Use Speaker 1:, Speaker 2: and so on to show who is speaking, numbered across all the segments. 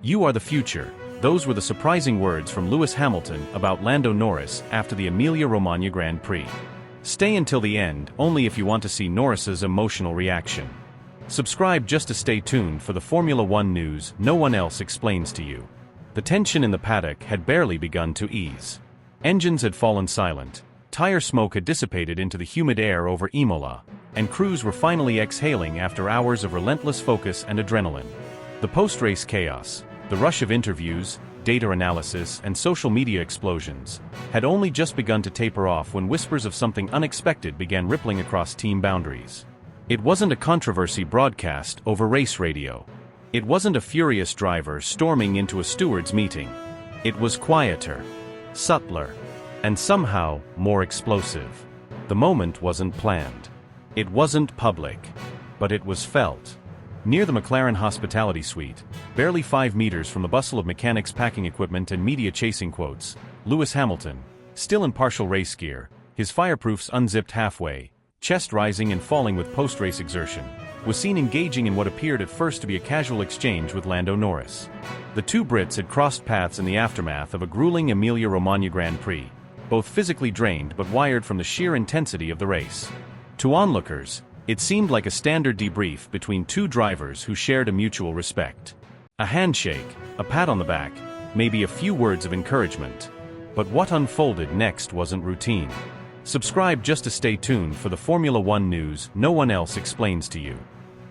Speaker 1: "You are the future." Those were the surprising words from Lewis Hamilton about Lando Norris after the Emilia-Romagna Grand Prix. Stay until the end, only if you want to see Norris's emotional reaction. Subscribe just to stay tuned for the Formula One news no one else explains to you. The tension in the paddock had barely begun to ease. Engines had fallen silent, tire smoke had dissipated into the humid air over Imola, and crews were finally exhaling after hours of relentless focus and adrenaline. The post-race chaos, the rush of interviews, data analysis, and social media explosions, had only just begun to taper off when whispers of something unexpected began rippling across team boundaries. It wasn't a controversy broadcast over race radio. It wasn't a furious driver storming into a stewards' meeting. It was quieter, subtler, and somehow more explosive. The moment wasn't planned. It wasn't public, but it was felt. Near the McLaren hospitality suite, barely 5 meters from the bustle of mechanics packing equipment and media chasing quotes, Lewis Hamilton, still in partial race gear, his fireproofs unzipped halfway, chest rising and falling with post-race exertion, was seen engaging in what appeared at first to be a casual exchange with Lando Norris. The two Brits had crossed paths in the aftermath of a grueling Emilia-Romagna Grand Prix, both physically drained but wired from the sheer intensity of the race. To onlookers, it seemed like a standard debrief between two drivers who shared a mutual respect. A handshake, a pat on the back, maybe a few words of encouragement. But what unfolded next wasn't routine. Subscribe just to stay tuned for the Formula One news no one else explains to you.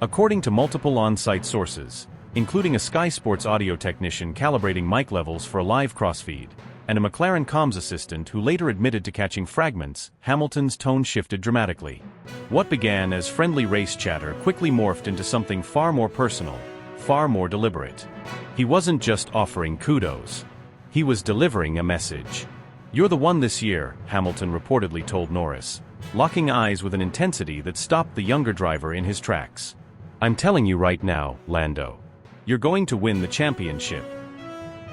Speaker 1: According to multiple on-site sources, including a Sky Sports audio technician calibrating mic levels for a live crossfeed, and a McLaren comms assistant who later admitted to catching fragments, Hamilton's tone shifted dramatically. What began as friendly race chatter quickly morphed into something far more personal, far more deliberate. He wasn't just offering kudos. He was delivering a message. "You're the one this year," Hamilton reportedly told Norris, locking eyes with an intensity that stopped the younger driver in his tracks. "I'm telling you right now, Lando. You're going to win the championship."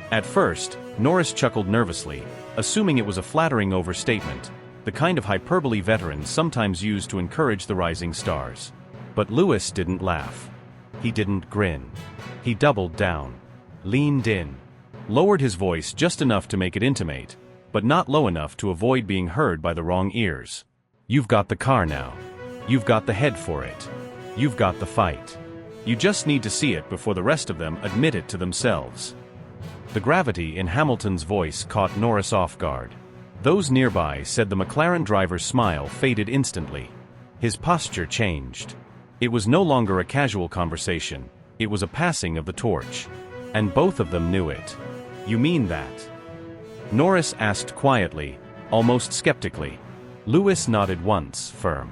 Speaker 1: At first, Norris chuckled nervously, assuming it was a flattering overstatement, the kind of hyperbole veterans sometimes use to encourage the rising stars. But Lewis didn't laugh. He didn't grin. He doubled down, leaned in, lowered his voice just enough to make it intimate, but not low enough to avoid being heard by the wrong ears. "You've got the car now. You've got the head for it. You've got the fight. You just need to see it before the rest of them admit it to themselves." The gravity in Hamilton's voice caught Norris off guard. Those nearby said the McLaren driver's smile faded instantly. His posture changed. It was no longer a casual conversation, it was a passing of the torch. And both of them knew it. "You mean that?" Norris asked quietly, almost skeptically. Lewis nodded once, firm.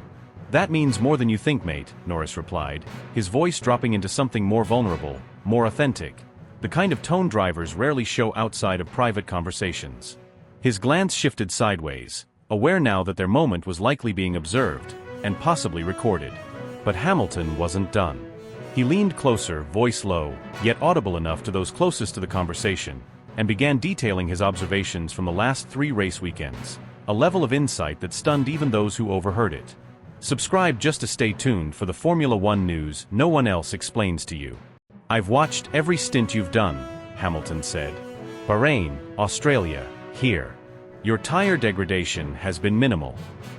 Speaker 1: "That means more than you think, mate," Norris replied, his voice dropping into something more vulnerable, more authentic. The kind of tone drivers rarely show outside of private conversations. His glance shifted sideways, aware now that their moment was likely being observed, and possibly recorded. But Hamilton wasn't done. He leaned closer, voice low, yet audible enough to those closest to the conversation, and began detailing his observations from the last 3 race weekends, a level of insight that stunned even those who overheard it. Subscribe just to stay tuned for the Formula One news no one else explains to you. "I've watched every stint you've done," Hamilton said. "Bahrain, Australia, here. Your tire degradation has been minimal.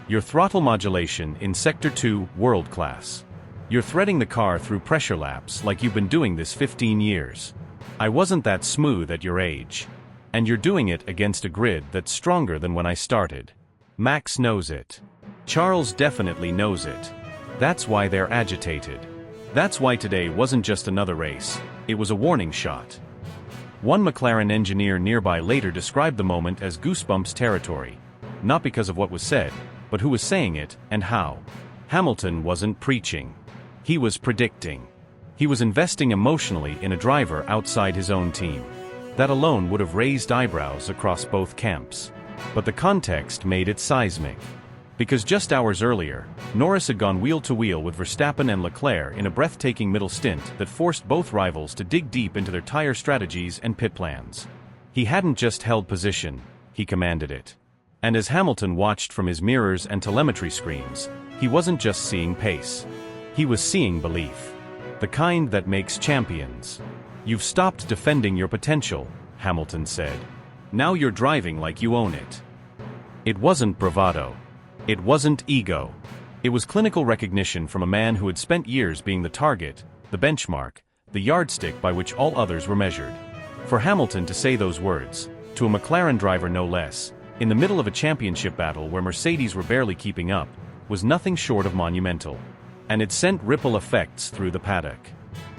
Speaker 1: Your throttle modulation in Sector 2, world class. You're threading the car through pressure laps like you've been doing this 15 years. I wasn't that smooth at your age. And you're doing it against a grid that's stronger than when I started. Max knows it. Charles definitely knows it. That's why they're agitated. That's why today wasn't just another race, it was a warning shot." One McLaren engineer nearby later described the moment as goosebumps territory, not because of what was said, but who was saying it, and how. Hamilton wasn't preaching. He was predicting. He was investing emotionally in a driver outside his own team. That alone would have raised eyebrows across both camps. But the context made it seismic. Because just hours earlier, Norris had gone wheel-to-wheel with Verstappen and Leclerc in a breathtaking middle stint that forced both rivals to dig deep into their tire strategies and pit plans. He hadn't just held position, he commanded it. And as Hamilton watched from his mirrors and telemetry screens, he wasn't just seeing pace. He was seeing belief. The kind that makes champions. "You've stopped defending your potential," Hamilton said. "Now you're driving like you own it." It wasn't bravado. It wasn't ego. It was clinical recognition from a man who had spent years being the target, the benchmark, the yardstick by which all others were measured. For Hamilton to say those words, to a McLaren driver no less, in the middle of a championship battle where Mercedes were barely keeping up, was nothing short of monumental. And it sent ripple effects through the paddock.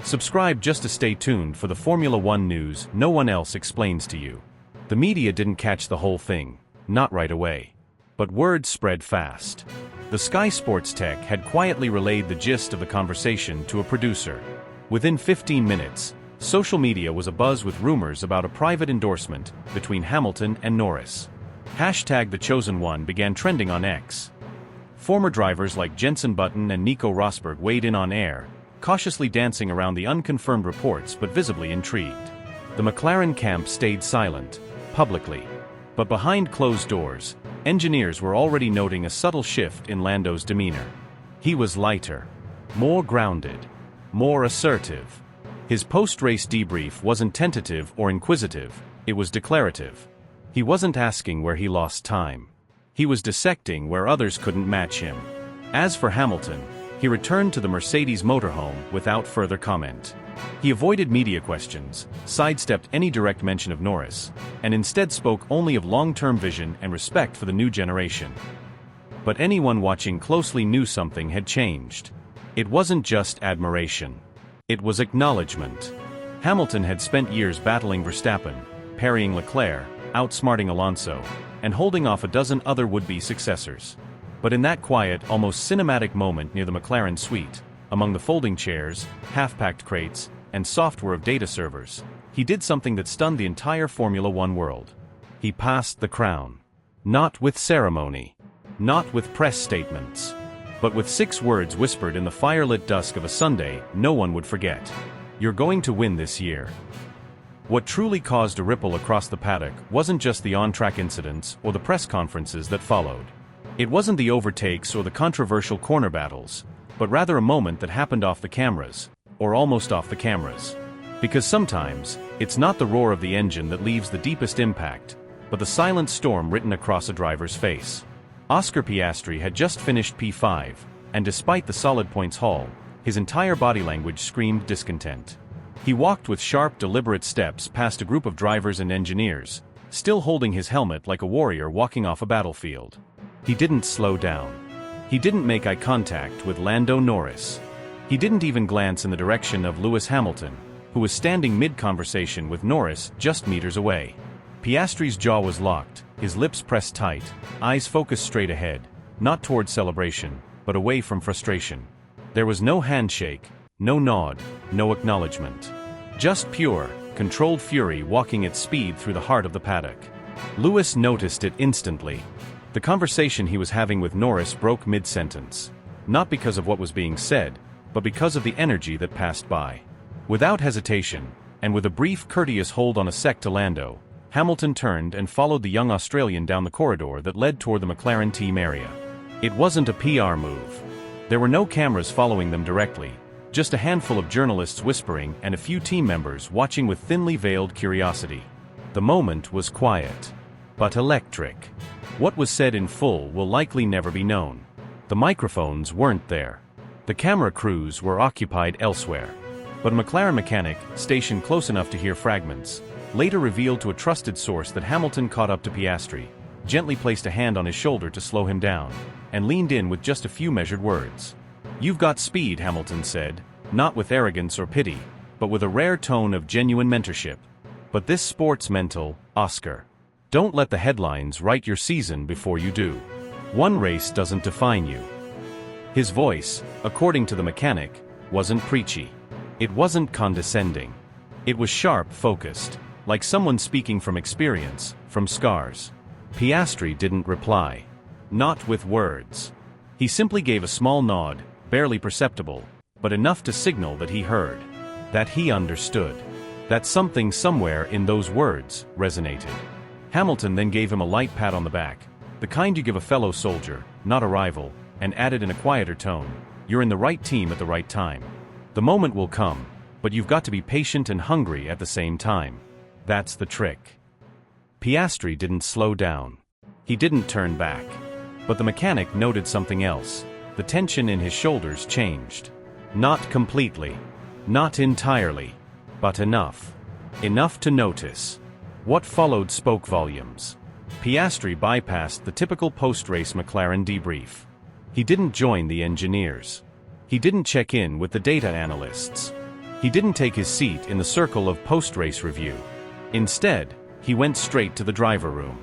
Speaker 1: Subscribe just to stay tuned for the Formula One news no one else explains to you. The media didn't catch the whole thing, not right away. But word spread fast. The Sky Sports tech had quietly relayed the gist of the conversation to a producer. Within 15 minutes, social media was abuzz with rumors about a private endorsement between Hamilton and Norris. #TheChosen1 began trending on X. Former drivers like Jenson Button and Nico Rosberg weighed in on air, cautiously dancing around the unconfirmed reports but visibly intrigued. The McLaren camp stayed silent, publicly. But behind closed doors, engineers were already noting a subtle shift in Lando's demeanor. He was lighter, more grounded, more assertive. His post-race debrief wasn't tentative or inquisitive, it was declarative. He wasn't asking where he lost time. He was dissecting where others couldn't match him. As for Hamilton, he returned to the Mercedes motorhome without further comment. He avoided media questions, sidestepped any direct mention of Norris, and instead spoke only of long-term vision and respect for the new generation. But anyone watching closely knew something had changed. It wasn't just admiration. It was acknowledgement. Hamilton had spent years battling Verstappen, parrying Leclerc, outsmarting Alonso, and holding off a dozen other would-be successors. But in that quiet, almost cinematic moment near the McLaren suite, among the folding chairs, half-packed crates, and software of data servers, he did something that stunned the entire Formula One world. He passed the crown. Not with ceremony. Not with press statements. But with 6 words whispered in the firelit dusk of a Sunday no one would forget. "You're going to win this year." What truly caused a ripple across the paddock wasn't just the on-track incidents or the press conferences that followed. It wasn't the overtakes or the controversial corner battles, but rather a moment that happened off the cameras, or almost off the cameras. Because sometimes, it's not the roar of the engine that leaves the deepest impact, but the silent storm written across a driver's face. Oscar Piastri had just finished P5, and despite the solid points haul, his entire body language screamed discontent. He walked with sharp, deliberate steps past a group of drivers and engineers, still holding his helmet like a warrior walking off a battlefield. He didn't slow down. He didn't make eye contact with Lando Norris. He didn't even glance in the direction of Lewis Hamilton, who was standing mid-conversation with Norris just meters away. Piastri's jaw was locked, his lips pressed tight, eyes focused straight ahead, not toward celebration, but away from frustration. There was no handshake, no nod, no acknowledgement. Just pure, controlled fury walking at speed through the heart of the paddock. Lewis noticed it instantly. The conversation he was having with Norris broke mid-sentence. Not because of what was being said, but because of the energy that passed by. Without hesitation, and with a brief courteous hold on a sec to Lando, Hamilton turned and followed the young Australian down the corridor that led toward the McLaren team area. It wasn't a PR move. There were no cameras following them directly, just a handful of journalists whispering and a few team members watching with thinly veiled curiosity. The moment was quiet, but electric. What was said in full will likely never be known. The microphones weren't there. The camera crews were occupied elsewhere. But a McLaren mechanic, stationed close enough to hear fragments, later revealed to a trusted source that Hamilton caught up to Piastri, gently placed a hand on his shoulder to slow him down, and leaned in with just a few measured words. "You've got speed," Hamilton said, not with arrogance or pity, but with a rare tone of genuine mentorship. "But this sport's mental, Oscar. Don't let the headlines write your season before you do. One race doesn't define you." His voice, according to the mechanic, wasn't preachy. It wasn't condescending. It was sharp, focused, like someone speaking from experience, from scars. Piastri didn't reply. Not with words. He simply gave a small nod, barely perceptible, but enough to signal that he heard. That he understood. That something somewhere in those words resonated. Hamilton then gave him a light pat on the back, the kind you give a fellow soldier, not a rival, and added in a quieter tone, "You're in the right team at the right time. The moment will come, But you've got to be patient and hungry at the same time. That's the trick. Piastri didn't slow down. He didn't turn back. But the mechanic noted something else. The tension in his shoulders changed. Not completely. Not entirely. But enough. Enough to notice. What followed spoke volumes. Piastri bypassed the typical post-race McLaren debrief. He didn't join the engineers. He didn't check in with the data analysts. He didn't take his seat in the circle of post-race review. Instead, he went straight to the driver room.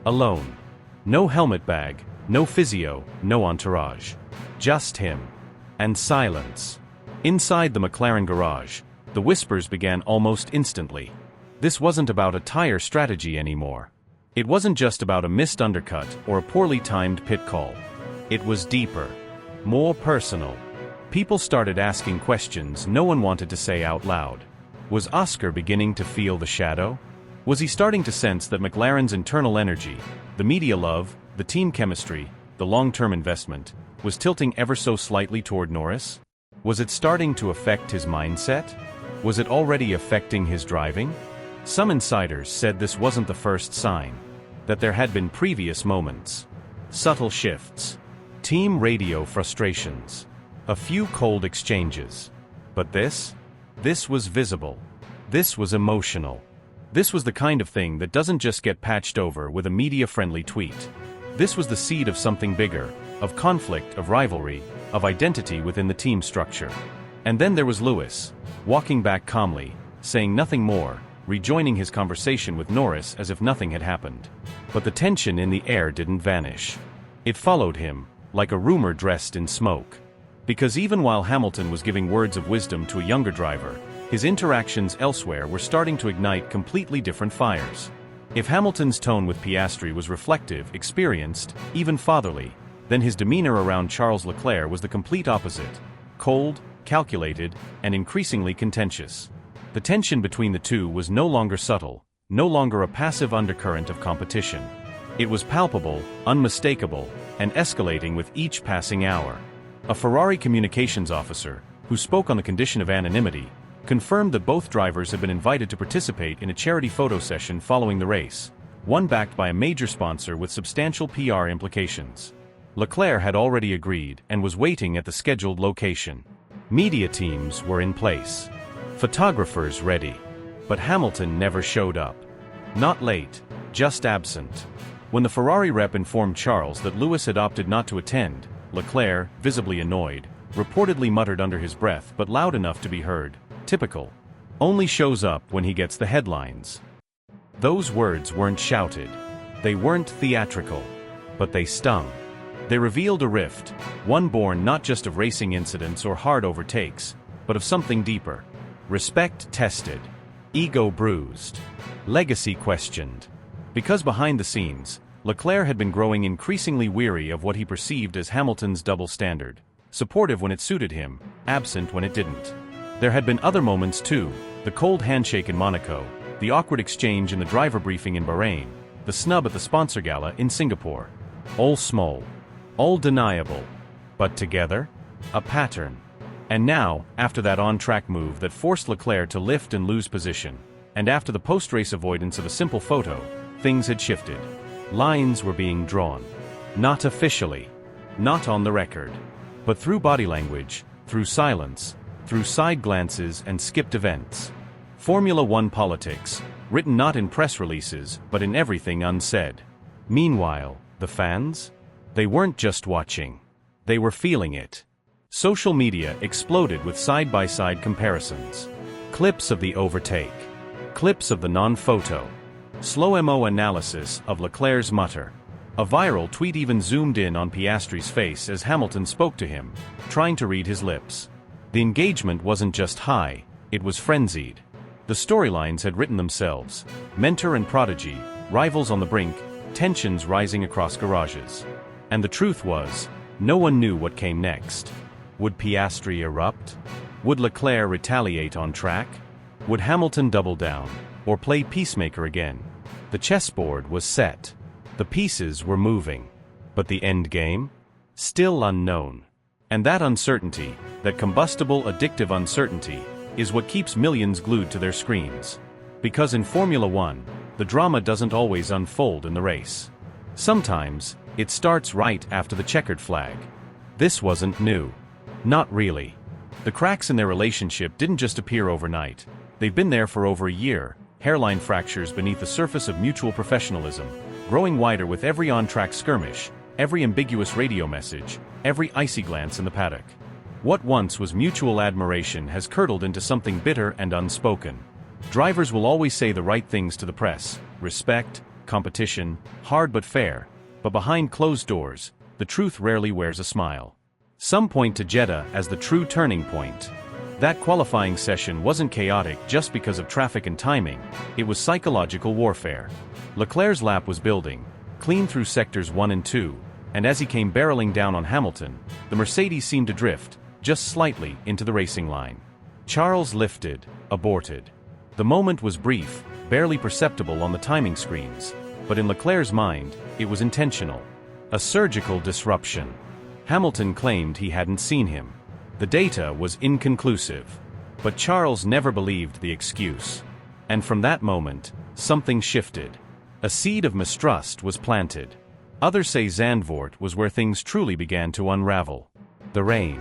Speaker 1: Alone. No helmet bag, no physio, no entourage. Just him. And silence. Inside the McLaren garage, the whispers began almost instantly. This wasn't about a tire strategy anymore. It wasn't just about a missed undercut or a poorly timed pit call. It was deeper. More personal. People started asking questions no one wanted to say out loud. Was Oscar beginning to feel the shadow? Was he starting to sense that McLaren's internal energy, the media love, the team chemistry, the long-term investment, was tilting ever so slightly toward Norris? Was it starting to affect his mindset? Was it already affecting his driving? Some insiders said this wasn't the first sign, that there had been previous moments. Subtle shifts. Team radio frustrations. A few cold exchanges. But this was visible. This was emotional. This was the kind of thing that doesn't just get patched over with a media-friendly tweet. This was the seed of something bigger, of conflict, of rivalry, of identity within the team structure. And then there was Lewis, walking back calmly, saying nothing more, rejoining his conversation with Norris as if nothing had happened. But the tension in the air didn't vanish. It followed him, like a rumor dressed in smoke. Because even while Hamilton was giving words of wisdom to a younger driver, his interactions elsewhere were starting to ignite completely different fires. If Hamilton's tone with Piastri was reflective, experienced, even fatherly, then his demeanor around Charles Leclerc was the complete opposite. Cold, calculated, and increasingly contentious. The tension between the two was no longer subtle, no longer a passive undercurrent of competition. It was palpable, unmistakable, and escalating with each passing hour. A Ferrari communications officer, who spoke on the condition of anonymity, confirmed that both drivers had been invited to participate in a charity photo session following the race, one backed by a major sponsor with substantial PR implications. Leclerc had already agreed and was waiting at the scheduled location. Media teams were in place. Photographers ready. But Hamilton never showed up. Not late, just absent. When the Ferrari rep informed Charles that Lewis had opted not to attend, Leclerc, visibly annoyed, reportedly muttered under his breath but loud enough to be heard, "Typical. Only shows up when he gets the headlines." Those words weren't shouted. They weren't theatrical. But they stung. They revealed a rift, one born not just of racing incidents or hard overtakes, but of something deeper. Respect tested. Ego bruised. Legacy questioned. Because behind the scenes, Leclerc had been growing increasingly weary of what he perceived as Hamilton's double standard. Supportive when it suited him, absent when it didn't. There had been other moments too, the cold handshake in Monaco, the awkward exchange in the driver briefing in Bahrain, the snub at the sponsor gala in Singapore. All small. All deniable. But together? A pattern. And now, after that on-track move that forced Leclerc to lift and lose position, and after the post-race avoidance of a simple photo, things had shifted. Lines were being drawn. Not officially. Not on the record. But through body language, through silence, through side glances and skipped events. Formula One politics, written not in press releases but in everything unsaid. Meanwhile, the fans? They weren't just watching. They were feeling it. Social media exploded with side-by-side comparisons. Clips of the overtake. Clips of the non-photo. Slow-mo analysis of Leclerc's mutter. A viral tweet even zoomed in on Piastri's face as Hamilton spoke to him, trying to read his lips. The engagement wasn't just high, it was frenzied. The storylines had written themselves. Mentor and prodigy, rivals on the brink, tensions rising across garages. And the truth was, no one knew what came next. Would Piastri erupt? Would Leclerc retaliate on track? Would Hamilton double down, or play peacemaker again? The chessboard was set. The pieces were moving. But the end game? Still unknown. And that uncertainty, that combustible, addictive uncertainty, is what keeps millions glued to their screens. Because in Formula One, the drama doesn't always unfold in the race. Sometimes, it starts right after the checkered flag. This wasn't new. Not really. The cracks in their relationship didn't just appear overnight. They've been there for over a year, hairline fractures beneath the surface of mutual professionalism, growing wider with every on-track skirmish, every ambiguous radio message, every icy glance in the paddock. What once was mutual admiration has curdled into something bitter and unspoken. Drivers will always say the right things to the press: respect, competition, hard but fair. But behind closed doors, the truth rarely wears a smile. Some point to Jeddah as the true turning point. That qualifying session wasn't chaotic just because of traffic and timing, it was psychological warfare. Leclerc's lap was building, clean through sectors 1 and 2, and as he came barreling down on Hamilton, the Mercedes seemed to drift, just slightly, into the racing line. Charles lifted, aborted. The moment was brief, barely perceptible on the timing screens, but in Leclerc's mind, it was intentional. A surgical disruption. Hamilton claimed he hadn't seen him. The data was inconclusive. But Charles never believed the excuse. And from that moment, something shifted. A seed of mistrust was planted. Others say Zandvoort was where things truly began to unravel. The rain.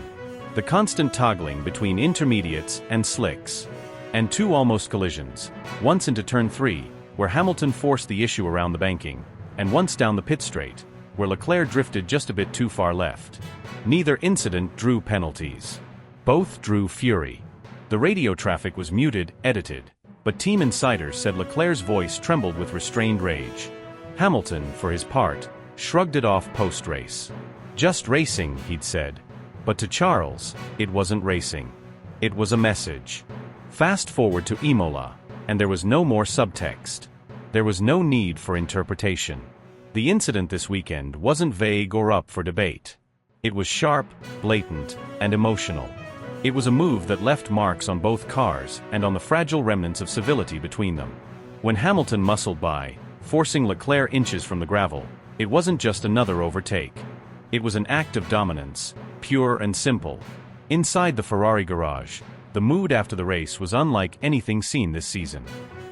Speaker 1: The constant toggling between intermediates and slicks. And 2 almost collisions, once into turn 3, where Hamilton forced the issue around the banking, and once down the pit straight, where Leclerc drifted just a bit too far left. Neither incident drew penalties. Both drew fury. The radio traffic was muted, edited, but team insiders said Leclerc's voice trembled with restrained rage. Hamilton, for his part, shrugged it off post-race. Just racing, he'd said. But to Charles, it wasn't racing. It was a message. Fast forward to Imola, and there was no more subtext. There was no need for interpretation. The incident this weekend wasn't vague or up for debate. It was sharp, blatant, and emotional. It was a move that left marks on both cars and on the fragile remnants of civility between them. When Hamilton muscled by, forcing Leclerc inches from the gravel, it wasn't just another overtake. It was an act of dominance, pure and simple. Inside the Ferrari garage, the mood after the race was unlike anything seen this season.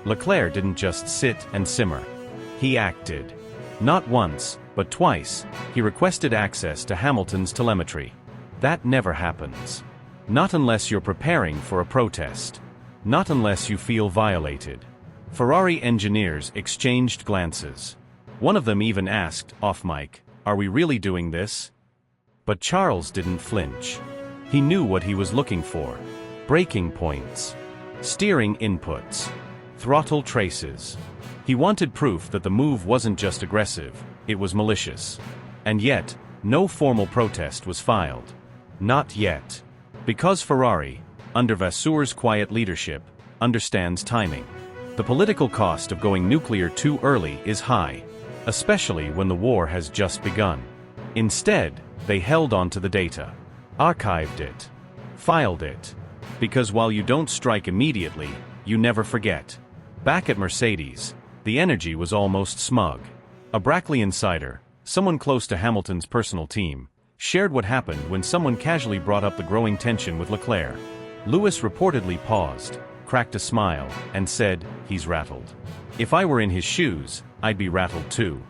Speaker 1: Leclerc didn't just sit and simmer. He acted. Not once, but twice, he requested access to Hamilton's telemetry. That never happens. Not unless you're preparing for a protest. Not unless you feel violated. Ferrari engineers exchanged glances. One of them even asked, off-mic, "Are we really doing this?" But Charles didn't flinch. He knew what he was looking for. Braking points. Steering inputs. Throttle traces. He wanted proof that the move wasn't just aggressive, it was malicious. And yet, no formal protest was filed. Not yet. Because Ferrari, under Vasseur's quiet leadership, understands timing. The political cost of going nuclear too early is high, especially when the war has just begun. Instead, they held on to the data. Archived it. Filed it. Because while you don't strike immediately, you never forget. Back at Mercedes, the energy was almost smug. A Brackley insider, someone close to Hamilton's personal team, shared what happened when someone casually brought up the growing tension with Leclerc. Lewis reportedly paused, cracked a smile, and said, "He's rattled. If I were in his shoes, I'd be rattled too."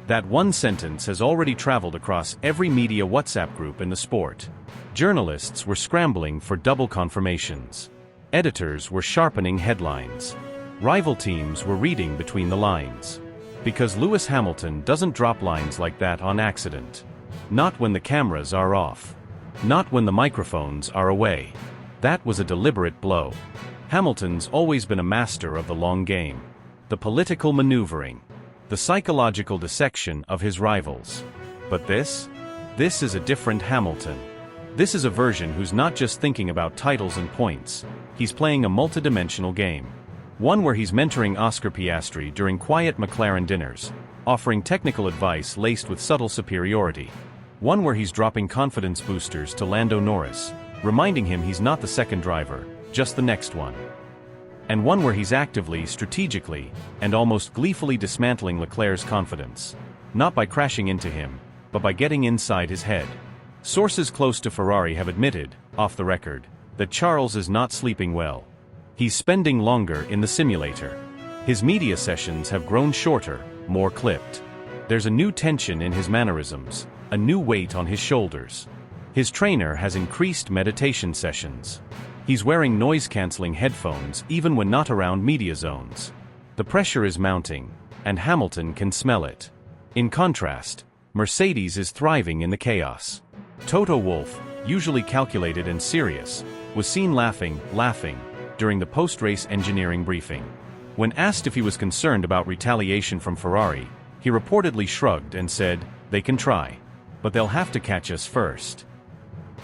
Speaker 1: That one sentence has already traveled across every media WhatsApp group in the sport. Journalists were scrambling for double confirmations. Editors were sharpening headlines. Rival teams were reading between the lines. Because Lewis Hamilton doesn't drop lines like that on accident. Not when the cameras are off. Not when the microphones are away. That was a deliberate blow. Hamilton's always been a master of the long game. The political maneuvering. The psychological dissection of his rivals. But this is a different Hamilton. This is a version who's not just thinking about titles and points. He's playing a multidimensional game. One where he's mentoring Oscar Piastri during quiet McLaren dinners, offering technical advice laced with subtle superiority. One where he's dropping confidence boosters to Lando Norris, reminding him he's not the second driver, just the next one. And one where he's actively, strategically, and almost gleefully dismantling Leclerc's confidence. Not by crashing into him, but by getting inside his head. Sources close to Ferrari have admitted, off the record, that Charles is not sleeping well. He's spending longer in the simulator. His media sessions have grown shorter, more clipped. There's a new tension in his mannerisms, a new weight on his shoulders. His trainer has increased meditation sessions. He's wearing noise-canceling headphones even when not around media zones. The pressure is mounting, and Hamilton can smell it. In contrast, Mercedes is thriving in the chaos. Toto Wolff, usually calculated and serious, was seen laughing during the post-race engineering briefing. When asked if he was concerned about retaliation from Ferrari, he reportedly shrugged and said, "They can try. But they'll have to catch us first."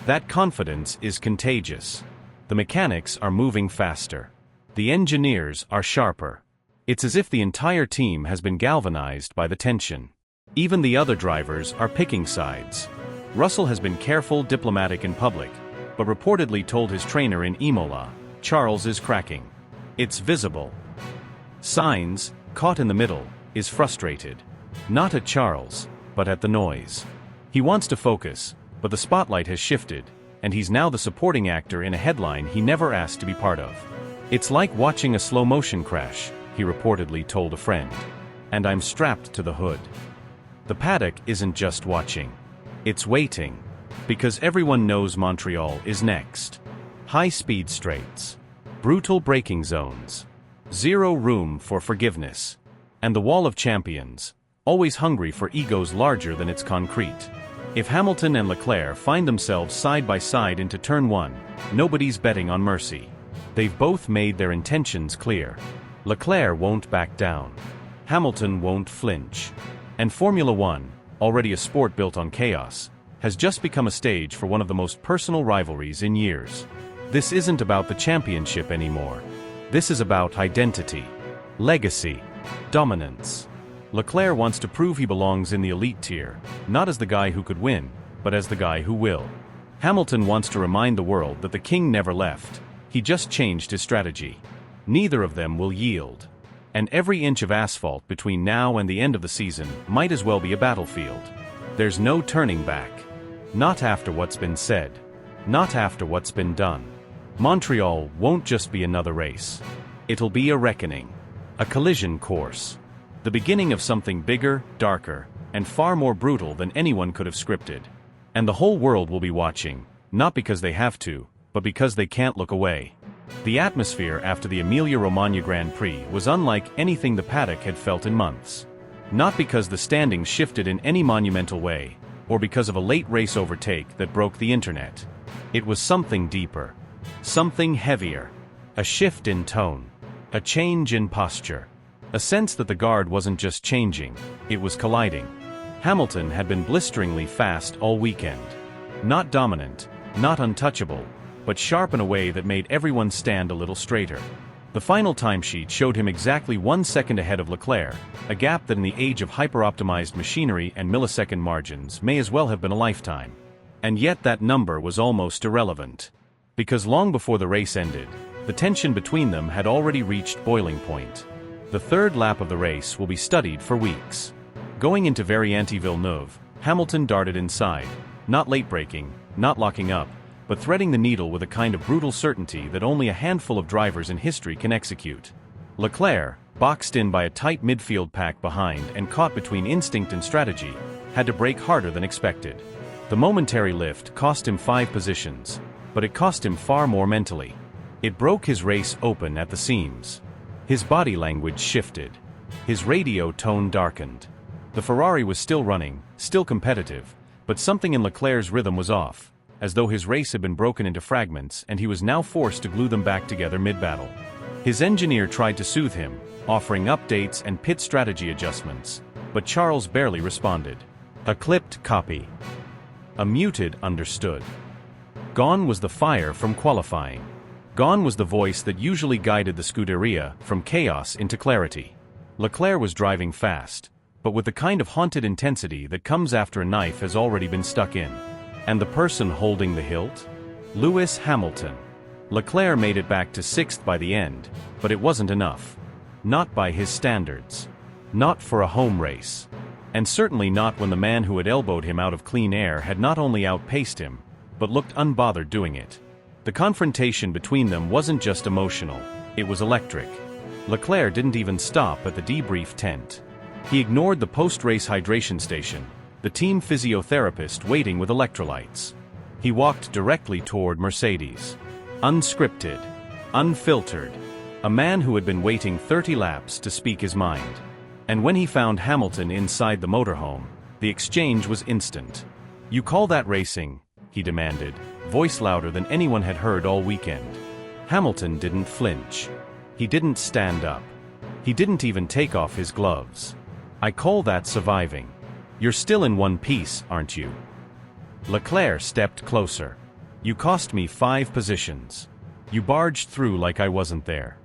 Speaker 1: That confidence is contagious. The mechanics are moving faster. The engineers are sharper. It's as if the entire team has been galvanized by the tension. Even the other drivers are picking sides. Russell has been careful, diplomatic in public, but reportedly told his trainer in Imola, Charles is cracking. It's visible. Sainz, caught in the middle, is frustrated. Not at Charles, but at the noise. He wants to focus, but the spotlight has shifted, and he's now the supporting actor in a headline he never asked to be part of. It's like watching a slow-motion crash, he reportedly told a friend. And I'm strapped to the hood. The paddock isn't just watching. It's waiting. Because everyone knows Montreal is next. High-speed straights. Brutal braking zones. Zero room for forgiveness. And the wall of champions, always hungry for egos larger than its concrete. If Hamilton and Leclerc find themselves side by side into turn 1, nobody's betting on mercy. They've both made their intentions clear. Leclerc won't back down. Hamilton won't flinch. And Formula One, already a sport built on chaos, has just become a stage for one of the most personal rivalries in years. This isn't about the championship anymore. This is about identity, legacy, dominance. Leclerc wants to prove he belongs in the elite tier, not as the guy who could win, but as the guy who will. Hamilton wants to remind the world that the king never left. He just changed his strategy. Neither of them will yield. And every inch of asphalt between now and the end of the season might as well be a battlefield. There's no turning back. Not after what's been said. Not after what's been done. Montreal won't just be another race. It'll be a reckoning. A collision course. The beginning of something bigger, darker, and far more brutal than anyone could have scripted. And the whole world will be watching, not because they have to, but because they can't look away. The atmosphere after the Emilia-Romagna Grand Prix was unlike anything the paddock had felt in months. Not because the standings shifted in any monumental way, or because of a late race overtake that broke the internet. It was something deeper. Something heavier. A shift in tone. A change in posture. A sense that the guard wasn't just changing, it was colliding. Hamilton had been blisteringly fast all weekend. Not dominant, not untouchable, but sharp in a way that made everyone stand a little straighter. The final timesheet showed him exactly 1 second ahead of Leclerc, a gap that in the age of hyper-optimized machinery and millisecond margins may as well have been a lifetime. And yet that number was almost irrelevant. Because long before the race ended, the tension between them had already reached boiling point. The third lap of the race will be studied for weeks. Going into Variante-Villeneuve, Hamilton darted inside, not late-braking, not locking up, but threading the needle with a kind of brutal certainty that only a handful of drivers in history can execute. Leclerc, boxed in by a tight midfield pack behind and caught between instinct and strategy, had to brake harder than expected. The momentary lift cost him 5 positions, but it cost him far more mentally. It broke his race open at the seams. His body language shifted. His radio tone darkened. The Ferrari was still running, still competitive, but something in Leclerc's rhythm was off, as though his race had been broken into fragments and he was now forced to glue them back together mid-battle. His engineer tried to soothe him, offering updates and pit strategy adjustments, but Charles barely responded. A clipped copy. A muted understood. Gone was the fire from qualifying. Gone was the voice that usually guided the Scuderia from chaos into clarity. Leclerc was driving fast, but with the kind of haunted intensity that comes after a knife has already been stuck in. And the person holding the hilt? Lewis Hamilton. Leclerc made it back to 6th by the end, but it wasn't enough. Not by his standards. Not for a home race. And certainly not when the man who had elbowed him out of clean air had not only outpaced him, but looked unbothered doing it. The confrontation between them wasn't just emotional, it was electric. Leclerc didn't even stop at the debrief tent. He ignored the post-race hydration station, the team physiotherapist waiting with electrolytes. He walked directly toward Mercedes. Unscripted, unfiltered, a man who had been waiting 30 laps to speak his mind. And when he found Hamilton inside the motorhome, the exchange was instant. "You call that racing?" he demanded, voice louder than anyone had heard all weekend. Hamilton didn't flinch. He didn't stand up. He didn't even take off his gloves. "I call that surviving. You're still in one piece, aren't you?" Leclerc stepped closer. "You cost me 5 positions. You barged through like I wasn't there."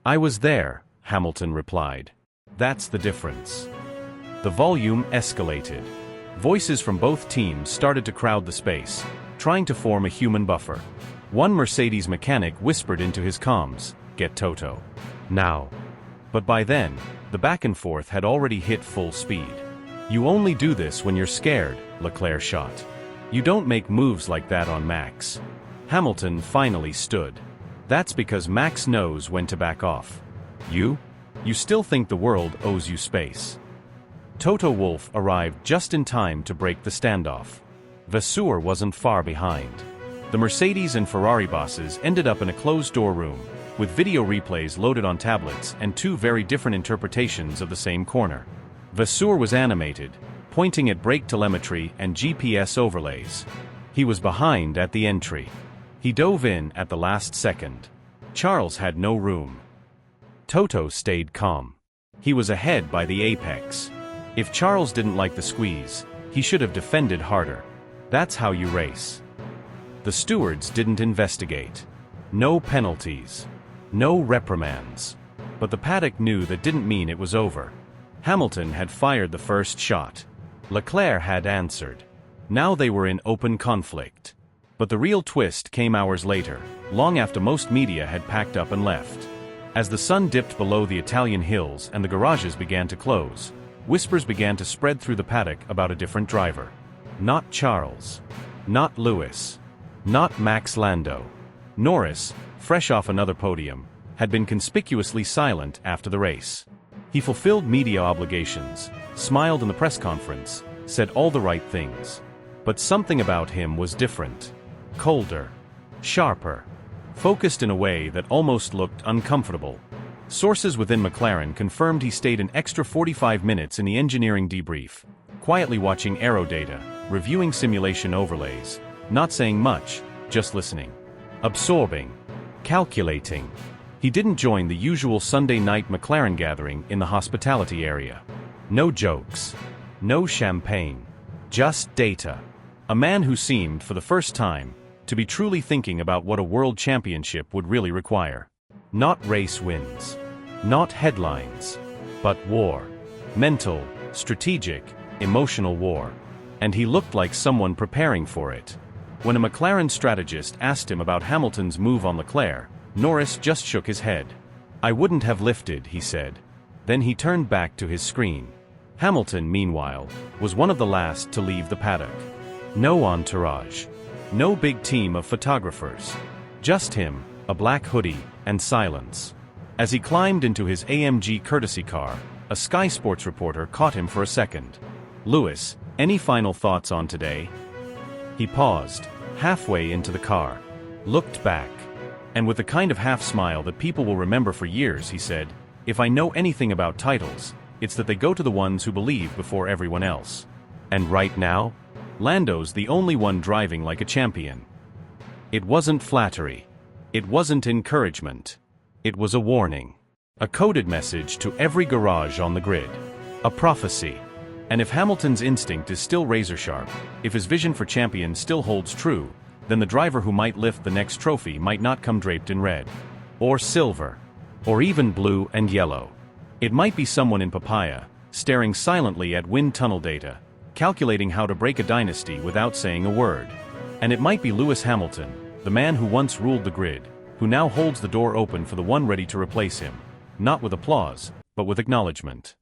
Speaker 1: "I was there," Hamilton replied. "That's the difference." The volume escalated. Voices from both teams started to crowd the space, trying to form a human buffer. One Mercedes mechanic whispered into his comms, "Get Toto. Now." But by then, the back and forth had already hit full speed. "You only do this when you're scared," Leclerc shot. "You don't make moves like that on Max." Hamilton finally stood. "That's because Max knows when to back off. You still think the world owes you space." Toto Wolff arrived just in time to break the standoff. Vasseur wasn't far behind. The Mercedes and Ferrari bosses ended up in a closed-door room, with video replays loaded on tablets and 2 very different interpretations of the same corner. Vasseur was animated, pointing at brake telemetry and GPS overlays. He was behind at the entry. He dove in at the last second. Charles had no room. Toto stayed calm. He was ahead by the apex. If Charles didn't like the squeeze, he should have defended harder. That's how you race. The stewards didn't investigate. No penalties. No reprimands. But the paddock knew that didn't mean it was over. Hamilton had fired the first shot. Leclerc had answered. Now they were in open conflict. But the real twist came hours later, long after most media had packed up and left. As the sun dipped below the Italian hills and the garages began to close, whispers began to spread through the paddock about a different driver. Not Charles. Not Lewis. Not Max Lando. Norris, fresh off another podium, had been conspicuously silent after the race. He fulfilled media obligations, smiled in the press conference, said all the right things. But something about him was different. Colder. Sharper. Focused in a way that almost looked uncomfortable. Sources within McLaren confirmed he stayed an extra 45 minutes in the engineering debrief, quietly watching aero data, reviewing simulation overlays, not saying much, just listening. Absorbing. Calculating. He didn't join the usual Sunday night McLaren gathering in the hospitality area. No jokes. No champagne. Just data. A man who seemed, for the first time, to be truly thinking about what a world championship would really require. Not race wins. Not headlines. But war. Mental, strategic, emotional war. And he looked like someone preparing for it. When a McLaren strategist asked him about Hamilton's move on Leclerc, Norris just shook his head. "I wouldn't have lifted," he said. Then he turned back to his screen. Hamilton, meanwhile, was one of the last to leave the paddock. No entourage. No big team of photographers. Just him, a black hoodie, and silence. As he climbed into his AMG courtesy car, a Sky Sports reporter caught him for a second. "Lewis, any final thoughts on today?" He paused, halfway into the car, looked back, and with the kind of half-smile that people will remember for years, he said, "If I know anything about titles, it's that they go to the ones who believe before everyone else. And right now, Lando's the only one driving like a champion." It wasn't flattery. It wasn't encouragement. It was a warning. A coded message to every garage on the grid. A prophecy. And if Hamilton's instinct is still razor-sharp, if his vision for champion still holds true, then the driver who might lift the next trophy might not come draped in red. Or silver. Or even blue and yellow. It might be someone in papaya, staring silently at wind tunnel data, calculating how to break a dynasty without saying a word. And it might be Lewis Hamilton, the man who once ruled the grid, who now holds the door open for the one ready to replace him, not with applause, but with acknowledgement.